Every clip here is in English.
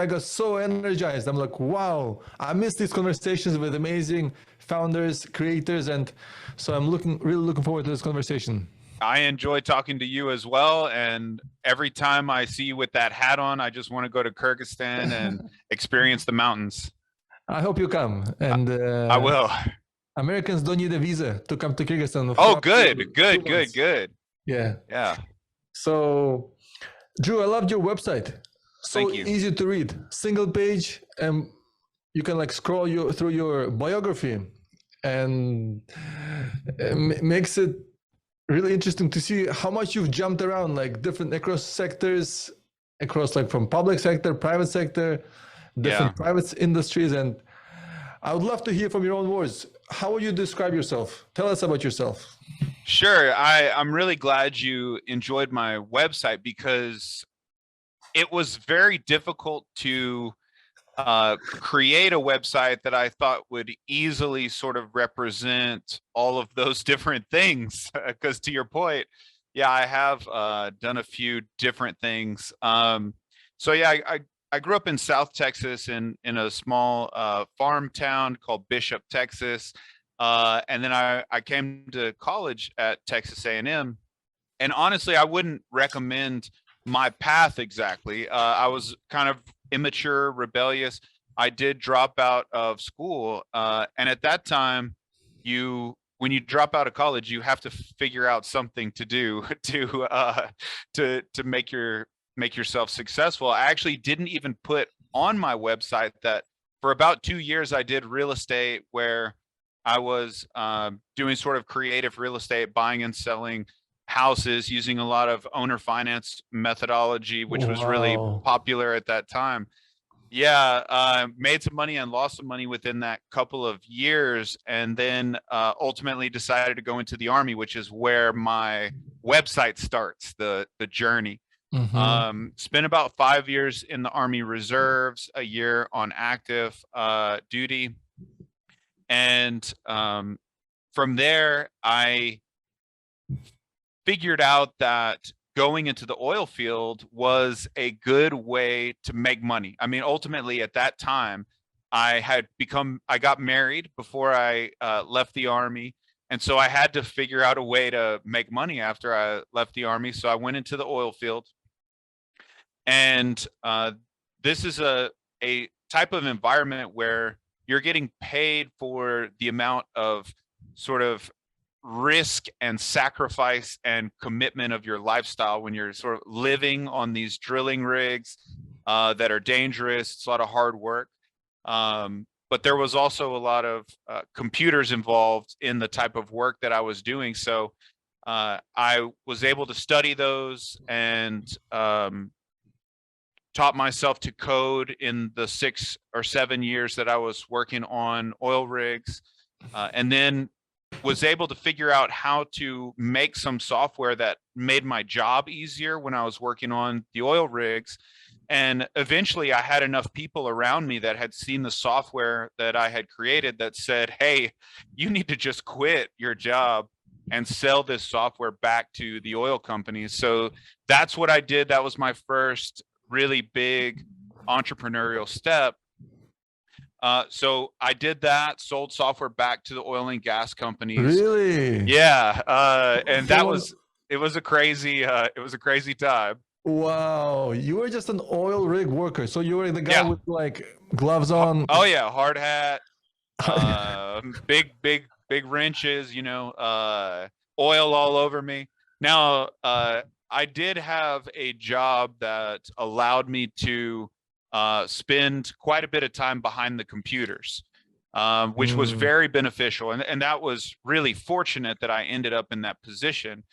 I got so energized. I'm like, wow, I miss these conversations with amazing founders, creators, and so I'm really looking forward to this conversation. I enjoy talking to you as well. And every time I see you with that hat on, I just want to go to Kyrgyzstan and experience the mountains. I hope you come. I, And I will. Americans don't need a visa to come to Kyrgyzstan Oh, for up to good, two good, good, months. good. Yeah. Yeah. So, Drew, I loved your website. So Thank you. easy to read, single page, and you can like scroll through your biography, and it makes it really interesting to see how much you've jumped around, like different across sectors, across like from public sector, private sector, different private industries. And I would love to hear from your own words. How would you describe yourself? Tell us about yourself. Sure. I'm really glad you enjoyed my website because it was very difficult to create a website that I thought would easily sort of represent all of those different things. Because to your point, yeah, I have done a few different things. So yeah, I grew up in South Texas in a small farm town called Bishop, Texas. And then I came to college at Texas A&M. And honestly, I wouldn't recommend my path exactly. I was kind of immature, rebellious. I did drop out of school. And at that time, when you drop out of college, you have to figure out something to do to make yourself successful. I actually didn't even put on my website that for about 2 years I did real estate, where I was doing sort of creative real estate, buying and selling houses using a lot of owner finance methodology, which was really popular at that time. Yeah, made some money and lost some money within that couple of years, and then ultimately decided to go into the Army, which is where my website starts, the journey. Spent about 5 years in the Army Reserves, a year on active duty. And from there, I figured out that going into the oil field was a good way to make money. I mean, ultimately at that time, I got married before I left the Army. And so I had to figure out a way to make money after I left the Army. So I went into the oil field. And this is a type of environment where you're getting paid for the amount of sort of risk and sacrifice and commitment of your lifestyle when you're sort of living on these drilling rigs that are dangerous. It's a lot of hard work. But there was also a lot of computers involved in the type of work that I was doing. So I was able to study those and taught myself to code in the 6 or 7 years that I was working on oil rigs, and then was able to figure out how to make some software that made my job easier when I was working on the oil rigs. And eventually I had enough people around me that had seen the software that I had created that said, hey, you need to just quit your job and sell this software back to the oil companies. So that's what I did. That was my first really big entrepreneurial step. So I did that, sold software back to the oil and gas companies. Really? Yeah. And it was a crazy time. Wow. You were just an oil rig worker. So you were the guy with like gloves on. Oh yeah. Hard hat, big wrenches, oil all over me. Now, I did have a job that allowed me to spend quite a bit of time behind the computers, which was very beneficial. And that was really fortunate that I ended up in that position.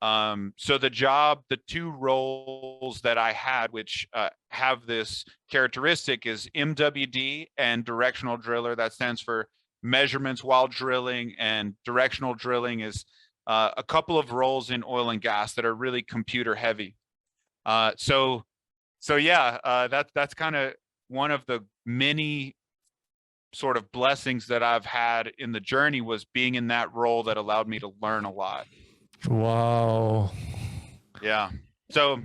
So the two roles that I had, which have this characteristic, is MWD and directional driller. That stands for measurements while drilling, and directional drilling is a couple of roles in oil and gas that are really computer heavy. So yeah, that's kind of one of the many sort of blessings that I've had in the journey, was being in that role that allowed me to learn a lot. Wow. Yeah. So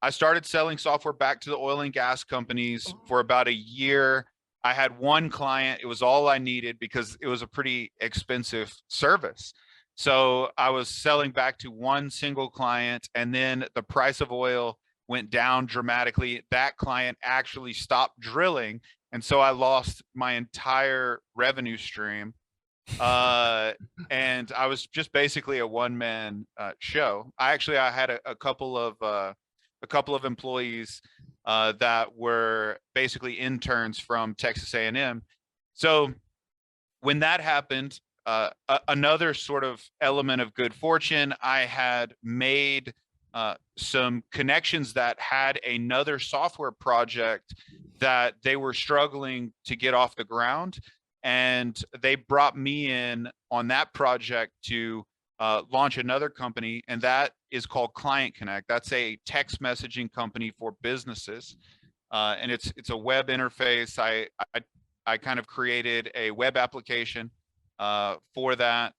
I started selling software back to the oil and gas companies for about a year. I had one client. It was all I needed because it was a pretty expensive service. So I was selling back to one single client, and then the price of oil went down dramatically. That client actually stopped drilling. And so I lost my entire revenue stream. And I was just basically a one-man show. I had a couple of employees that were basically interns from Texas A&M. So when that happened, another sort of element of good fortune, I had made some connections that had another software project that they were struggling to get off the ground. And they brought me in on that project to launch another company, and that is called Client Connect. That's a text messaging company for businesses, and it's a web interface. I kind of created a web application for that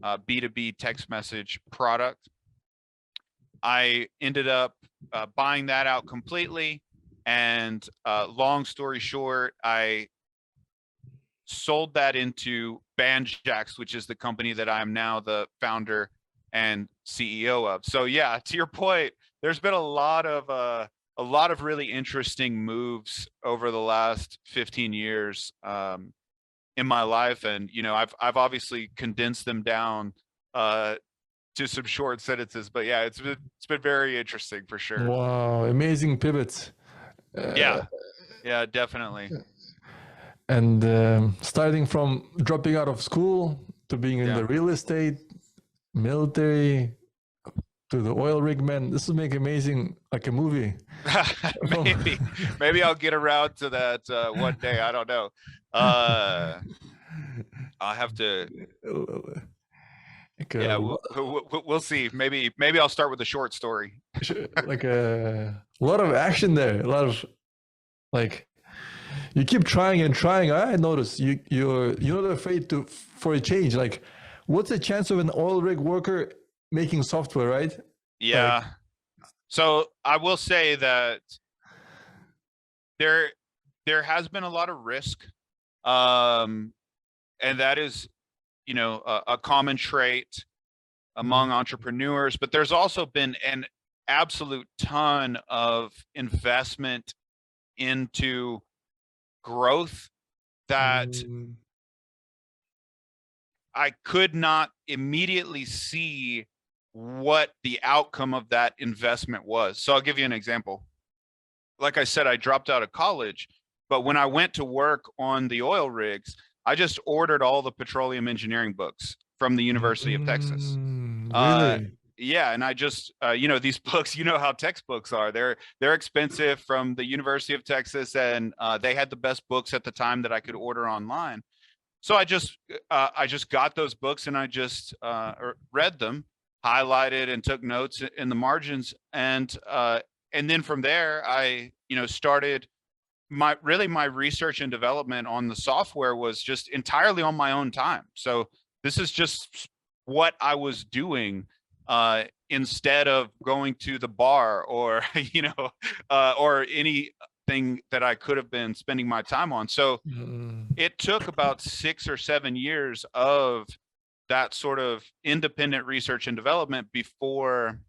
B2B text message product. I ended up buying that out completely, and long story short, I sold that into Banjaxed, which is the company that I'm now the founder and CEO of. So yeah, to your point, there's been a lot of really interesting moves over the last 15 years in my life, and I've obviously condensed them down to some short sentences. But yeah, it's been very interesting for sure. Wow, amazing pivots. Yeah, definitely. And starting from dropping out of school to being in the real estate, military, to the oil rig man, this would make amazing, like a movie. maybe I'll get around to that one day. I don't know. I'll have to. Yeah, we'll see. Maybe I'll start with a short story. Like a lot of action there. A lot of like. You keep trying and trying. I notice you're not afraid for a change. Like, what's the chance of an oil rig worker making software, right? Yeah. So I will say that there has been a lot of risk, and that is, a common trait among entrepreneurs. But there's also been an absolute ton of investment into growth that I could not immediately see what the outcome of that investment was. So I'll give you an example. Like I said, I dropped out of college, but when I went to work on the oil rigs, I just ordered all the petroleum engineering books from the University of Texas. Really? Yeah, and I just these books, how textbooks are. They're expensive, from the University of Texas, and they had the best books at the time that I could order online. So I just got those books, and I just read them, highlighted, and took notes in the margins, and then from there I started my research and development on the software was just entirely on my own time. So this is just what I was doing instead of going to the bar or or anything that I could have been spending my time on. So it took about 6 or 7 years of that sort of independent research and development before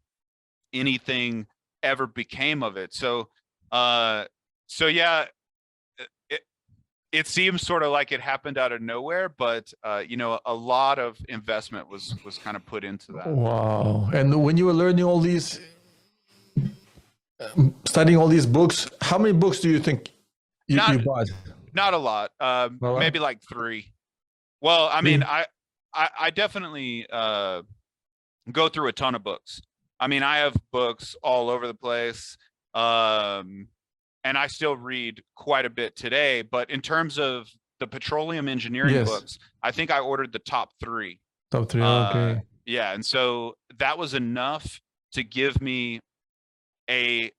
anything ever became of it. So yeah, it seems sort of like it happened out of nowhere, but a lot of investment was kind of put into that. Wow. And when you were learning all these, studying all these books, how many books do you think you bought? Not a lot. Maybe like 3. Well, I mean, I definitely go through a ton of books. I mean, I have books all over the place. And I still read quite a bit today, but in terms of the petroleum engineering books, I think I ordered the top 3. Top 3, okay. Yeah, and so that was enough to give me a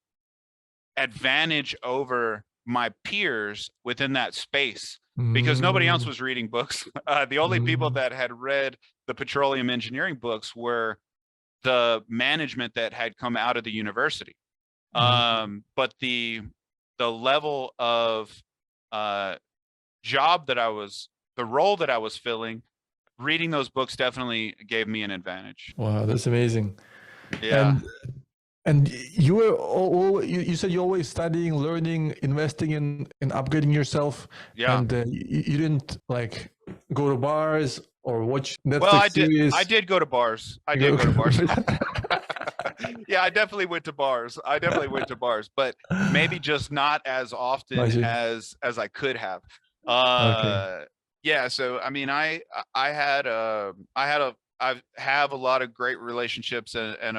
advantage over my peers within that space, because nobody else was reading books. The only people that had read the petroleum engineering books were the management that had come out of the university. But the level of job that the role that I was filling, reading those books definitely gave me an advantage. Wow, that's amazing. Yeah. And you were you said you're always studying, learning, investing in upgrading yourself. Yeah. And you didn't like go to bars or watch Well, Netflix series. I did go to bars. I did go to bars. Yeah, I definitely went to bars. But maybe just not as often as I could have. Okay. Yeah. So I mean, I have a lot of great relationships and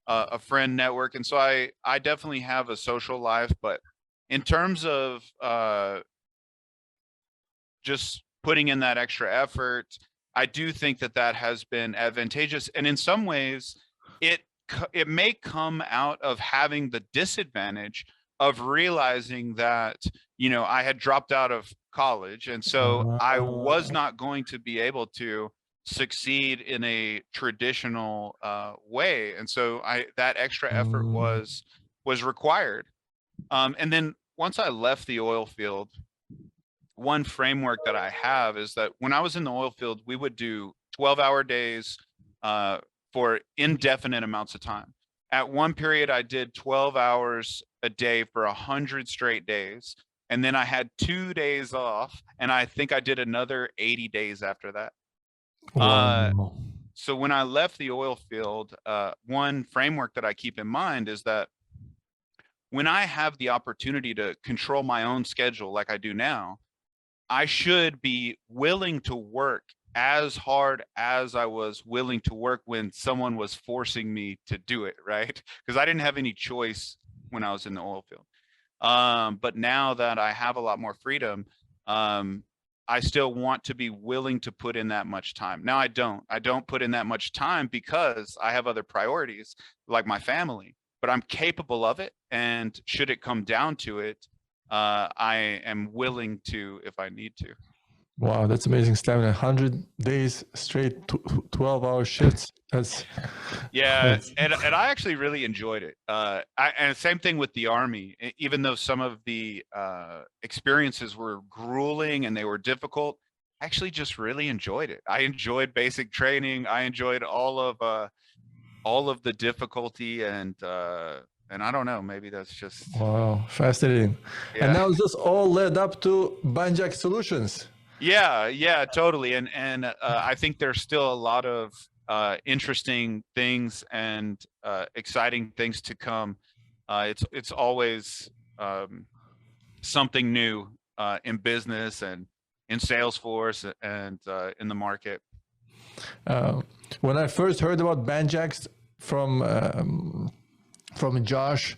a friend network, and so I definitely have a social life. But in terms of just putting in that extra effort, I do think that has been advantageous, and in some ways, it may come out of having the disadvantage of realizing that, you know, I had dropped out of college, and so I was not going to be able to succeed in a traditional way, and so that extra effort was required. And then once I left the oil field, one framework that I have is that when I was in the oil field, we would do 12-hour days for indefinite amounts of time. At one period, I did 12 hours a day for 100 straight days. And then I had 2 days off, and I think I did another 80 days after that. Wow. So when I left the oil field, one framework that I keep in mind is that when I have the opportunity to control my own schedule like I do now, I should be willing to work as hard as I was willing to work when someone was forcing me to do it, right? Because I didn't have any choice when I was in the oil field. But now that I have a lot more freedom, I still want to be willing to put in that much time. Now I don't put in that much time because I have other priorities like my family, but I'm capable of it. And should it come down to it, I am willing to if I need to. Wow, that's amazing stamina. 100 days straight, 12-hour shifts. That's and I actually really enjoyed it. And same thing with the Army. Even though some of the experiences were grueling and they were difficult, I actually just really enjoyed it. I enjoyed basic training. I enjoyed all of the difficulty, and I don't know, maybe that's just wow, fascinating. Yeah. And now this all led up to Banjaxed Solutions. Yeah, totally. And I think there's still a lot of interesting things and exciting things to come. It's always something new in business and in Salesforce and in the market. When I first heard about Banjaxed from Josh,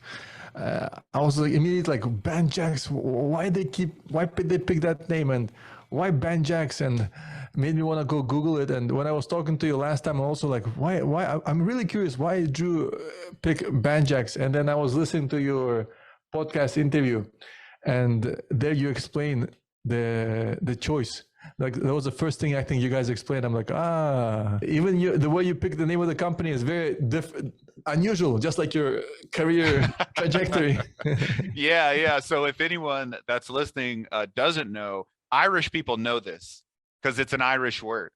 I was like immediately like, Banjaxed, why they pick that name, and why Banjaxed, and made me want to go Google it. And when I was talking to you last time, I'm also like, why I'm really curious why Drew pick Banjaxed. And then I was listening to your podcast interview, and there you explain the choice. Like that was the first thing I think you guys explained. I'm like, even the way you pick the name of the company is very unusual, just like your career trajectory. Yeah. So if anyone that's listening doesn't know, Irish people know this because it's an Irish word.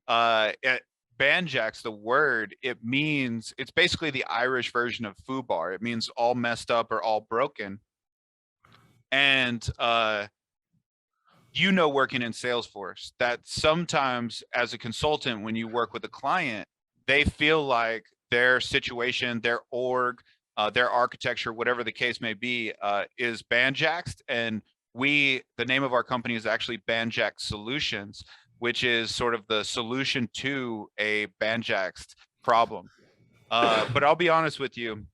Banjaxed, the word, it's basically the Irish version of foobar. It means all messed up or all broken. And working in Salesforce, that sometimes as a consultant, when you work with a client, they feel like their situation, their org, their architecture, whatever the case may be, is Banjaxed. And the name of our company is actually Banjaxed Solutions, which is sort of the solution to a Banjaxed problem. But I'll be honest with you,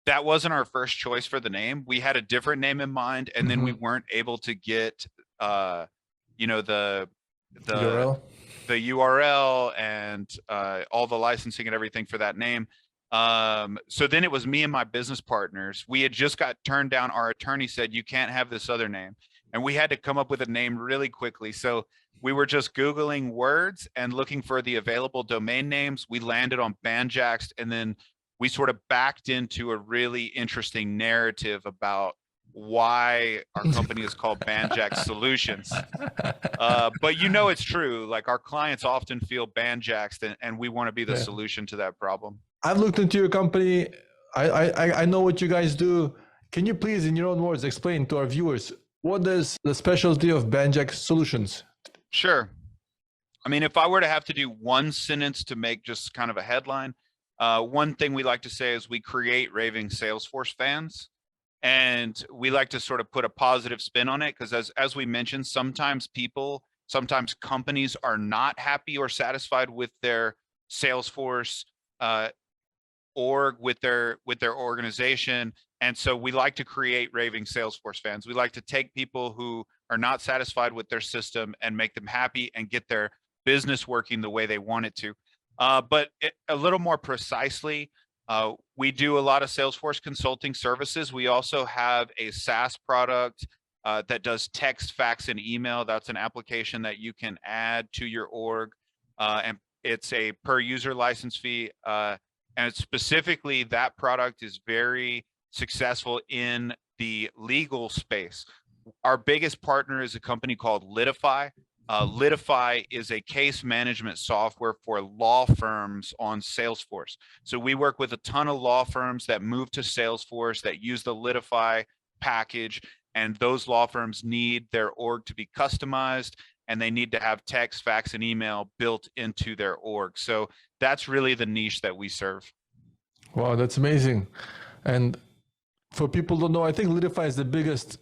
that wasn't our first choice for the name. We had a different name in mind, and then we weren't able to get, the URL and all the licensing and everything for that name. So then it was me and my business partners. We had just got turned down. Our attorney said, you can't have this other name. And we had to come up with a name really quickly. So we were just Googling words and looking for the available domain names. We landed on Banjaxed, and then we sort of backed into a really interesting narrative about why our company is called Banjaxed Solutions. But you know it's true. Like our clients often feel banjaxed, and we want to be the solution to that problem. I've looked into your company. I know what you guys do. Can you please, in your own words, explain to our viewers what is the specialty of Banjaxed Solutions? Sure. I mean, if I were to have to do one sentence to make just kind of a headline, one thing we like to say is we create raving Salesforce fans. And we like to sort of put a positive spin on it because as we mentioned, sometimes companies are not happy or satisfied with their Salesforce org, with their organization. And so we like to create raving Salesforce fans. We like to take people who are not satisfied with their system and make them happy and get their business working the way they want it to. But a little more precisely, we do a lot of Salesforce consulting services. We also have a SaaS product that does text, fax, and email. That's an application that you can add to your org. And it's a per user license fee. And specifically, that product is very successful in the legal space. Our biggest partner is a company called Litify. Litify is a case management software for law firms on Salesforce. So we work with a ton of law firms that move to Salesforce that use the Litify package, and those law firms need their org to be customized, and they need to have text, fax, and email built into their org. So that's really the niche that we serve. Wow, that's amazing. And for people who don't know, I think Litify is the biggest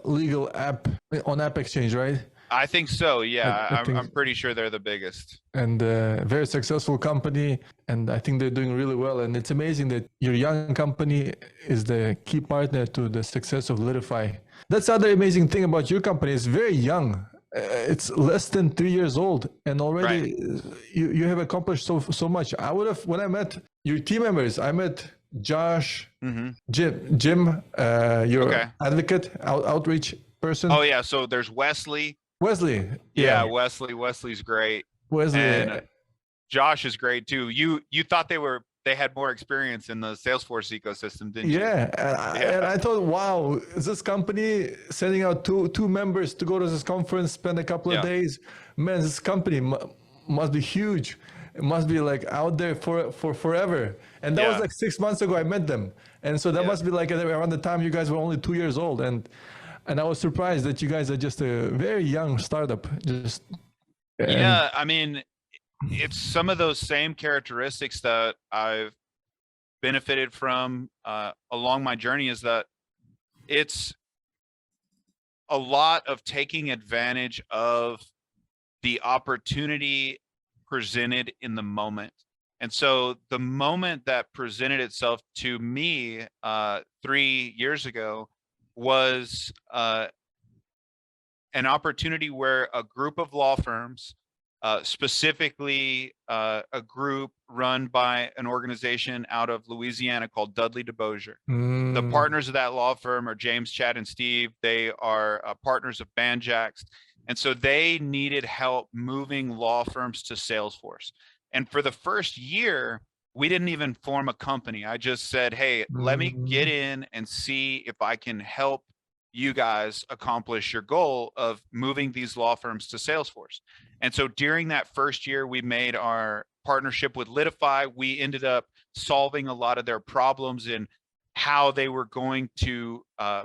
legal app on App Exchange, right? I think so. Yeah, I'm pretty sure they're the biggest. And a very successful company. And I think they're doing really well. And it's amazing that your young company is the key partner to the success of Litify. That's the other amazing thing about your company. It's very young. It's less than 3 years old. And already you have accomplished so much. I would have, when I met your team members, I met Josh, Jim, your advocate, outreach person. Oh, yeah. So there's Wesley. Yeah. Wesley's great. And Josh is great too. You thought they had more experience in the Salesforce ecosystem, didn't you? And I thought, wow, is this company sending out two members to go to this conference, spend a couple of days? Man, this company must be huge. It must be like out there for forever. And that was like 6 months ago I met them. And so that must be like around the time you guys were only 2 years old. And I was surprised that you guys are just a very young startup. I mean, it's some of those same characteristics that I've benefited from along my journey, is that it's a lot of taking advantage of the opportunity presented in the moment. And so the moment that presented itself to me 3 years ago was an opportunity where a group of law firms, specifically a group run by an organization out of Louisiana called Dudley DeBosier. The partners of that law firm are James, Chad, and Steve. They are partners of Banjaxed. And so they needed help moving law firms to Salesforce. And for the first year, we didn't even form a company. I just said, hey, let me get in and see if I can help you guys accomplish your goal of moving these law firms to Salesforce. And so during that first year, we made our partnership with Litify. We ended up solving a lot of their problems in how they were going to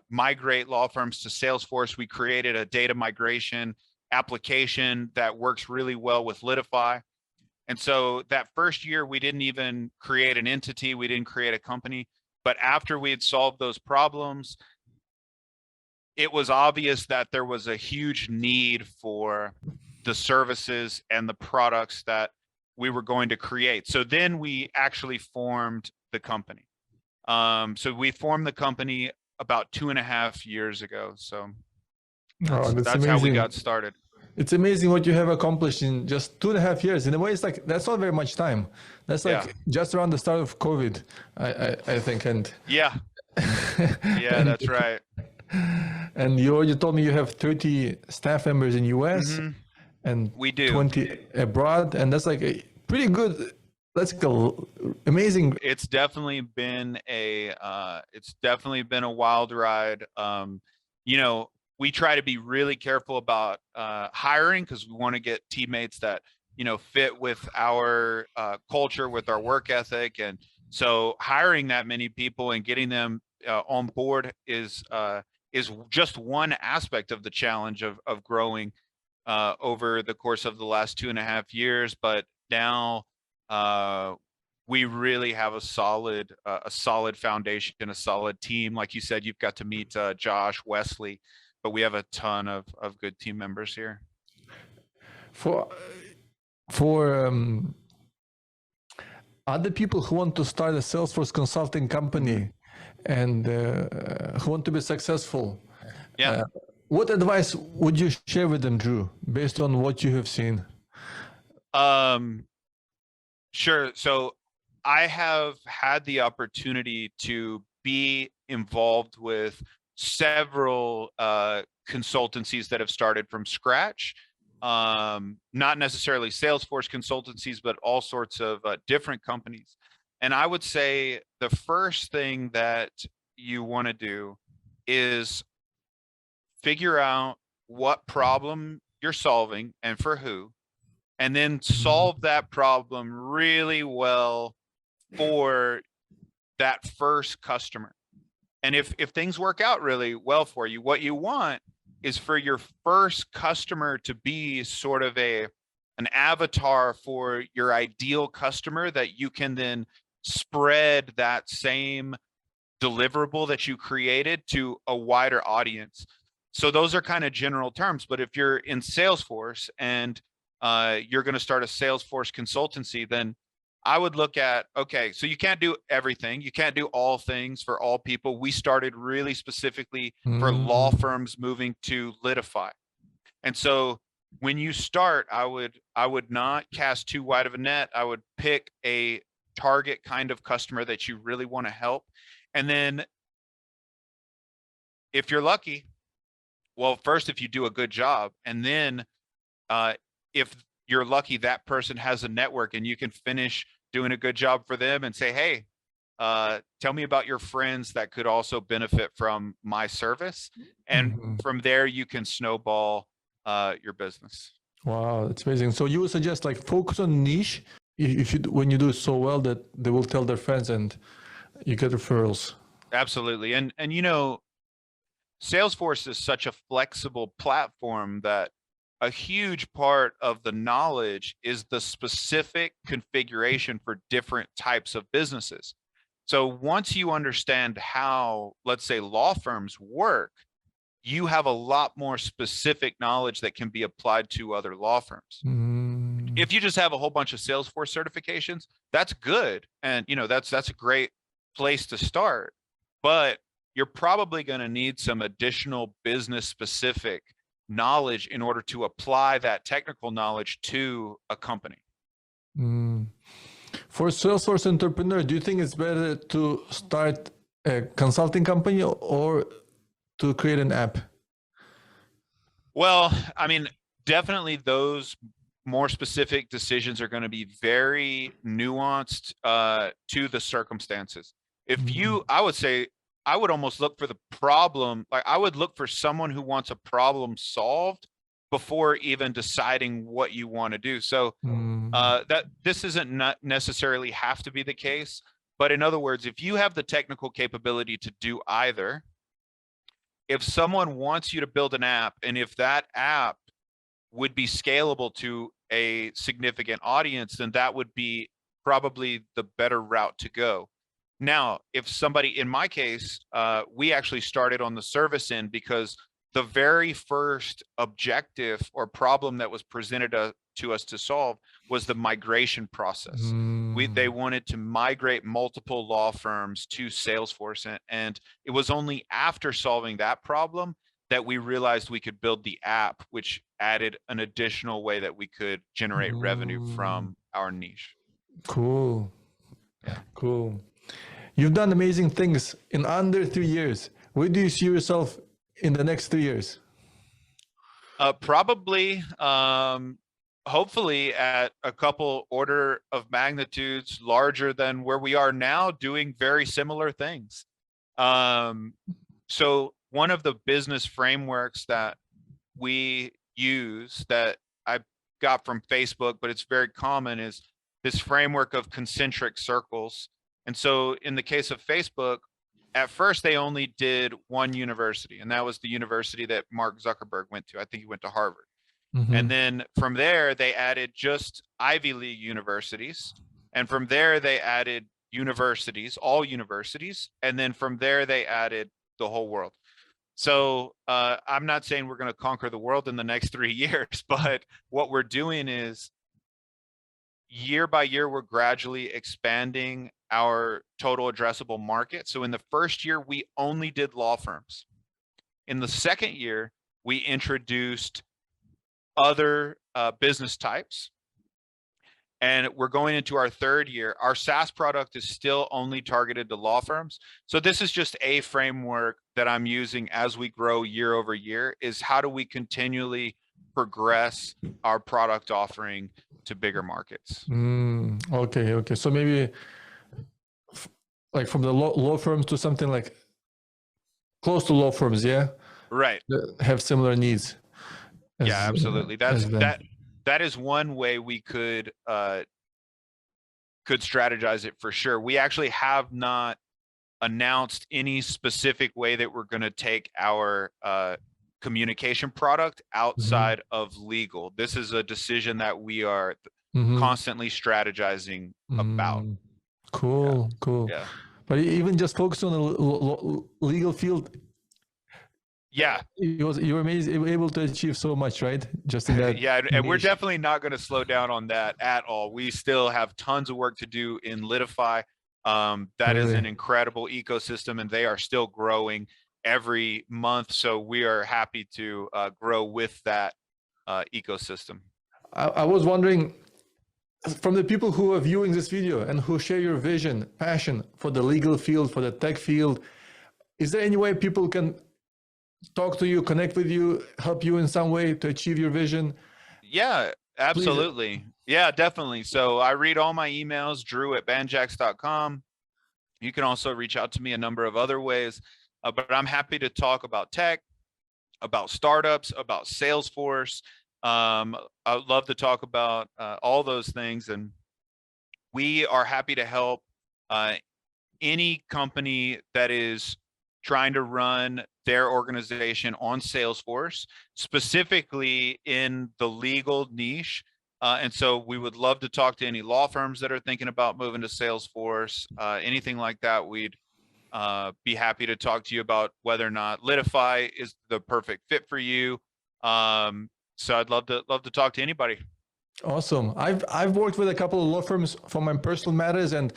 migrate law firms to Salesforce. We created a data migration application that works really well with Litify. And so that first year, we didn't even create an entity. We didn't create a company. But after we had solved those problems, it was obvious that there was a huge need for the services and the products that we were going to create. So then we actually formed the company. So we formed the company about 2.5 years ago. So that's how we got started. It's amazing what you have accomplished in just 2.5 years. In a way, it's like, that's not very much time. That's like just around the start of COVID, I think. And yeah, that's right. And you told me you have 30 staff members in US and we do 20 abroad. And that's like a pretty good Let's go. Amazing. It's definitely been a wild ride. You know, we try to be really careful about hiring because we want to get teammates that, you know, fit with our culture, with our work ethic. And so hiring that many people and getting them on board is just one aspect of the challenge of growing over the course of the last 2.5 years. But now we really have a solid foundation, a solid team. Like you said, you've got to meet Josh, Wesley, but we have a ton of good team members here. For other people who want to start a Salesforce consulting company and who want to be successful, yeah. What advice would you share with them, Drew, based on what you have seen? Sure. So I have had the opportunity to be involved with several consultancies that have started from scratch. Not necessarily Salesforce consultancies, but all sorts of different companies. And I would say the first thing that you want to do is figure out what problem you're solving and for who, and then solve that problem really well for that first customer. And if things work out really well for you, what you want is for your first customer to be sort of an avatar for your ideal customer that you can then spread that same deliverable that you created to a wider audience. So those are kind of general terms, but if you're in Salesforce and you're going to start a Salesforce consultancy, then I would look at, okay, so you can't do everything. You can't do all things for all people. We started really specifically for law firms moving to Litify. And so when you start, I would not cast too wide of a net. I would pick a target kind of customer that you really want to help. And then if you're lucky, well, first, if you do a good job, and then if you're lucky, that person has a network and you can finish doing a good job for them and say, hey, tell me about your friends that could also benefit from my service. And from there, you can snowball your business. Wow, that's amazing. So you would suggest like focus on niche if you when you do so well that they will tell their friends and you get referrals. Absolutely. And you know, Salesforce is such a flexible platform that a huge part of the knowledge is the specific configuration for different types of businesses. So once you understand how, let's say, law firms work, you have a lot more specific knowledge that can be applied to other law firms. If you just have a whole bunch of Salesforce certifications, that's good. And, you know, that's a great place to start. But you're probably going to need some additional business specific knowledge in order to apply that technical knowledge to a company. For Salesforce entrepreneur, do you think it's better to start a consulting company or to create an app? Well, I mean, definitely those more specific decisions are going to be very nuanced to the circumstances. If you, I would say, I would almost look for the problem. Like I would look for someone who wants a problem solved before even deciding what you want to do. So that this isn't not necessarily have to be the case, but in other words, if you have the technical capability to do either, if someone wants you to build an app, and if that app would be scalable to a significant audience, then that would be probably the better route to go. Now, if somebody, in my case, we actually started on the service end because the very first objective or problem that was presented to us to solve was the migration process. They wanted to migrate multiple law firms to Salesforce. And it was only after solving that problem that we realized we could build the app, which added an additional way that we could generate revenue from our niche. Cool. Yeah. Cool. You've done amazing things in under 3 years. Where do you see yourself in the next 3 years? Probably hopefully at a couple order of magnitudes larger than where we are now, doing very similar things. So one of the business frameworks that we use that I got from Facebook, but it's very common, is this framework of concentric circles. And so in the case of Facebook, at first they only did one university, and that was the university that Mark Zuckerberg went to. I think he went to Harvard. And then from there, they added just Ivy League universities. And from there, they added universities, all universities. And then from there, they added the whole world. So I'm not saying we're going to conquer the world in the next 3 years, but what we're doing is year by year, we're gradually expanding our total addressable market. So in the first year, we only did law firms. In the second year, we introduced other business types. And we're going into our third year. Our SaaS product is still only targeted to law firms. So this is just a framework that I'm using as we grow year over year, is how do we continually progress our product offering to bigger markets. Okay. So maybe like from the law firms to something like close to law firms, yeah? Right. That have similar needs. Yeah, absolutely. That is one way we could strategize it for sure. We actually have not announced any specific way that we're going to take our communication product outside of legal. This is a decision that we are constantly strategizing about. Cool. Yeah. But even just focus on the legal field. Yeah, you were able to achieve so much, right? Just in that. Yeah, and we're definitely not going to slow down on that at all. We still have tons of work to do in Litify. That is an incredible ecosystem, and they are still growing every month. So we are happy to grow with that ecosystem. I was wondering, from the people who are viewing this video and who share your vision, passion for the legal field, for the tech field, is there any way people can talk to you, connect with you, help you in some way to achieve your vision? Yeah, absolutely. Please. Yeah, definitely. So I read all my emails, drew@banjaxed.com. You can also reach out to me a number of other ways, but I'm happy to talk about tech, about startups, about Salesforce. I would love to talk about all those things. And we are happy to help any company that is trying to run their organization on Salesforce, specifically in the legal niche. And so we would love to talk to any law firms that are thinking about moving to Salesforce, anything like that. We'd be happy to talk to you about whether or not Litify is the perfect fit for you. So I'd love to talk to anybody. Awesome. I've worked with a couple of law firms for my personal matters, and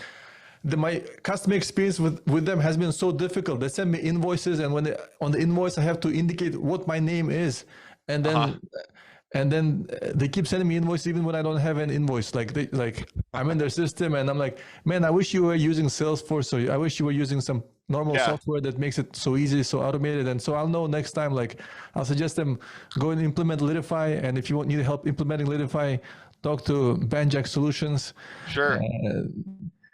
my customer experience with them has been so difficult. They send me invoices, and when on the invoice I have to indicate what my name is, and then they keep sending me invoices even when I don't have an invoice. Like I'm in their system, and I'm like, man, I wish you were using Salesforce, or I wish you were using some normal software that makes it so easy, so automated. And so I'll know next time. Like I'll suggest them go and implement Litify, and if you need help implementing Litify, talk to Banjaxed Solutions. Sure.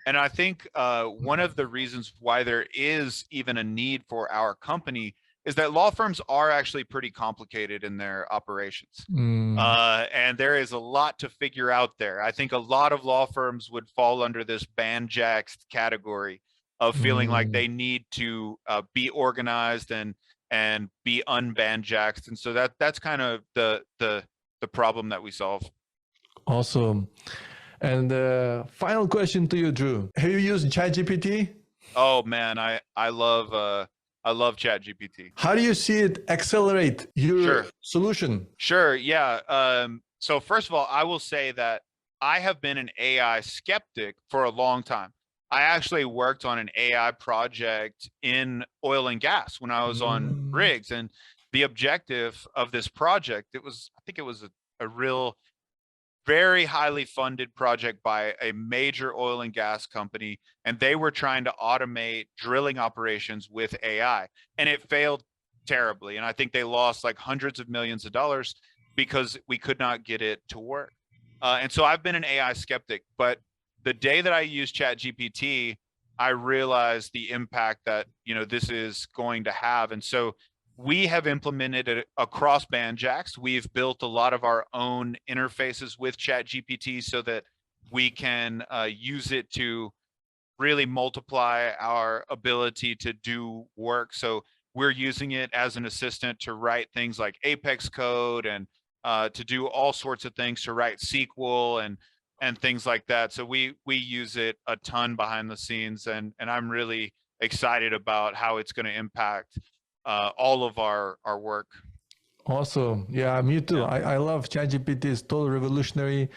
And I think one of the reasons why there is even a need for our company is that law firms are actually pretty complicated in their operations. And there is a lot to figure out there. I think a lot of law firms would fall under this Banjaxed category of feeling like they need to be organized and be unbanjaxed. And so that's kind of the problem that we solve. Awesome. And final question to you, Drew. Have you used ChatGPT? Oh man, I love ChatGPT. How do you see it accelerate your solution? Sure. Yeah. So first of all, I will say that I have been an AI skeptic for a long time. I actually worked on an AI project in oil and gas when I was on rigs, and the objective of this project, I think it was a real very highly funded project by a major oil and gas company, and they were trying to automate drilling operations with AI, and it failed terribly. And I think they lost like hundreds of millions of dollars because we could not get it to work. And so I've been an AI skeptic, but the day that I use ChatGPT, I realized the impact that, this is going to have. And so we have implemented it across Banjaxed. We've built a lot of our own interfaces with ChatGPT so that we can use it to really multiply our ability to do work. So we're using it as an assistant to write things like Apex code and to do all sorts of things, to write SQL and things like that. So we use it a ton behind the scenes, and I'm really excited about how it's going to impact all of our work. Awesome. Yeah, me too. Yeah. I love ChatGPT. It's totally revolutionary.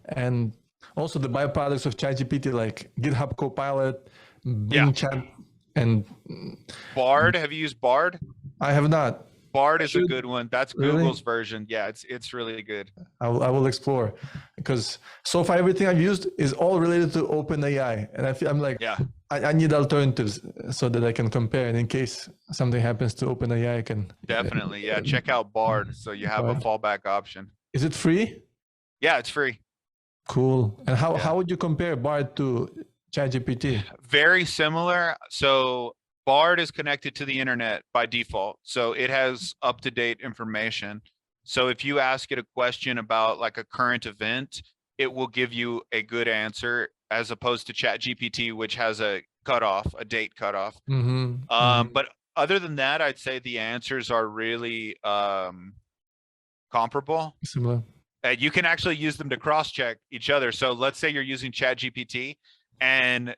And also the byproducts of ChatGPT, like GitHub Copilot, Bing Chat, and Bard. Have you used Bard? I have not. Bard is a good one. That's Really? Google's version. Yeah, it's really good. I will explore, because so far everything I've used is all related to OpenAI, and I'm like, Yeah. I need alternatives so that I can compare, and in case something happens to OpenAI, I can Definitely. Yeah, check out Bard so you have a fallback option. Is it free? Yeah, it's free. Cool. And how would you compare Bard to ChatGPT? Very similar. So Bard is connected to the internet by default. So it has up-to-date information. So if you ask it a question about like a current event, it will give you a good answer, as opposed to ChatGPT, which has a cutoff, a date cutoff. But other than that, I'd say the answers are really comparable. Similar. You can actually use them to cross-check each other. So let's say you're using ChatGPT and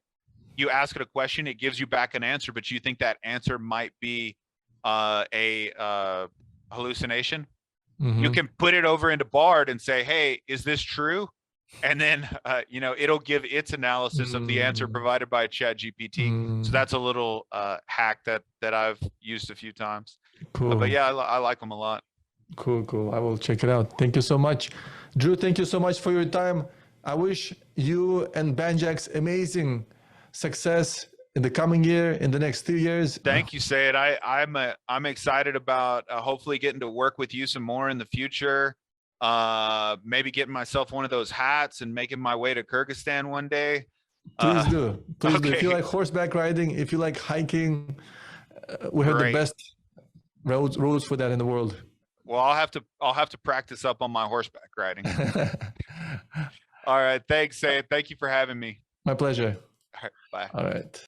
you ask it a question, it gives you back an answer, but you think that answer might be a hallucination. You can put it over into Bard and say, hey, is this true? And then, it'll give its analysis of the answer provided by ChatGPT. So that's a little hack that I've used a few times. Cool. But yeah, I like them a lot. Cool. I will check it out. Thank you so much. Drew, thank you so much for your time. I wish you and Banjaxed amazing success in the coming year, in the next 2 years. Thank you, Sayed. I'm excited about hopefully getting to work with you some more in the future. Maybe getting myself one of those hats and making my way to Kyrgyzstan one day. Please do. Please do. If you okay. like horseback riding, if you like hiking, we have the best roads for that in the world. Well, I'll have to practice up on my horseback riding. All right. Thanks, Sayed. Thank you for having me. My pleasure. All right. Bye. All right.